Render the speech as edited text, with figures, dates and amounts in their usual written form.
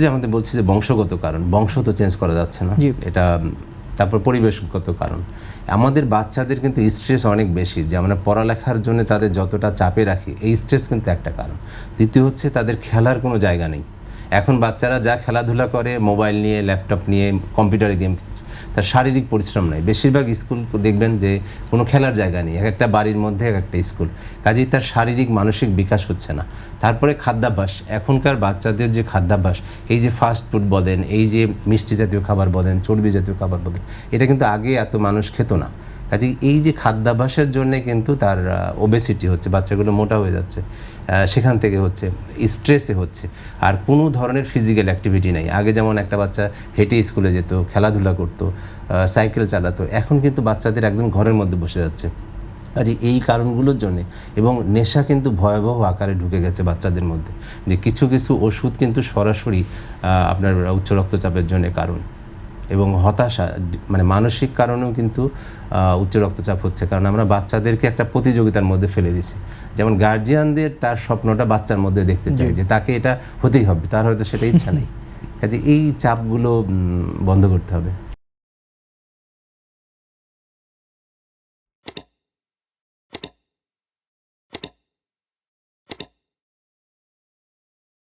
যে আমাদের বলছি যে বংশগত কারণ, বংশ তো চেঞ্জ করা যাচ্ছে না, এটা তারপর পরিবেশগত কারণ। আমাদের বাচ্চাদের কিন্তু স্ট্রেস অনেক বেশি, যে আমরা পড়ালেখার জন্য তাদের যতটা চাপে রাখি, এই স্ট্রেস কিন্তু একটা কারণ। দ্বিতীয় হচ্ছে তাদের খেলার কোনো জায়গা নেই। এখন বাচ্চারা যা খেলাধুলা করে মোবাইল নিয়ে, ল্যাপটপ নিয়ে, কম্পিউটারে গেম খেলছে, তার শারীরিক পরিশ্রম নাই। বেশিরভাগ স্কুল দেখবেন যে কোনো খেলার জায়গা নেই, এক একটা বাড়ির মধ্যে এক একটা স্কুল, কাজেই তার শারীরিক মানসিক বিকাশ হচ্ছে না। তারপরে খাদ্যাভ্যাস, এখনকার বাচ্চাদের যে খাদ্যাভ্যাস, এই যে ফাস্ট ফুড বলেন, এই যে মিষ্টি জাতীয় খাবার বলেন, চর্বি জাতীয় খাবার বলেন, এটা কিন্তু আগে এত মানুষ খেত না। কাজেই এই যে খাদ্যাভ্যাসের জন্যে কিন্তু তার ওবেসিটি হচ্ছে, বাচ্চাগুলো মোটা হয়ে যাচ্ছে, সেখান থেকে হচ্ছে, স্ট্রেসে হচ্ছে। আর কোনো ধরনের ফিজিক্যাল অ্যাক্টিভিটি নেই। আগে যেমন একটা বাচ্চা হেঁটে স্কুলে যেত, খেলাধুলা করতো, সাইকেল চালাতো, এখন কিন্তু বাচ্চাদের একদম ঘরের মধ্যে বসে যাচ্ছে। কাজে এই কারণগুলোর জন্যে, এবং নেশা কিন্তু ভয়াবহ আকারে ঢুকে গেছে বাচ্চাদের মধ্যে, যে কিছু কিছু ওষুধ কিন্তু সরাসরি আপনার উচ্চ রক্তচাপের জন্য কারণ, এবং হতাশা, মানে মানসিক কারণেও কিন্তু উচ্চ রক্তচাপ হচ্ছে। কারণ আমরা বাচ্চাদেরকে একটা প্রতিযোগিতার মধ্যে ফেলে দিছি। যেমন গার্জিয়ানদের তার স্বপ্নটা বাচ্চার মধ্যে দেখতে চায়, যে তাকে এটা হতেই হবে, তার হয়তো সেটা ইচ্ছা নেই। কাজে এই চাপগুলো বন্ধ করতে হবে।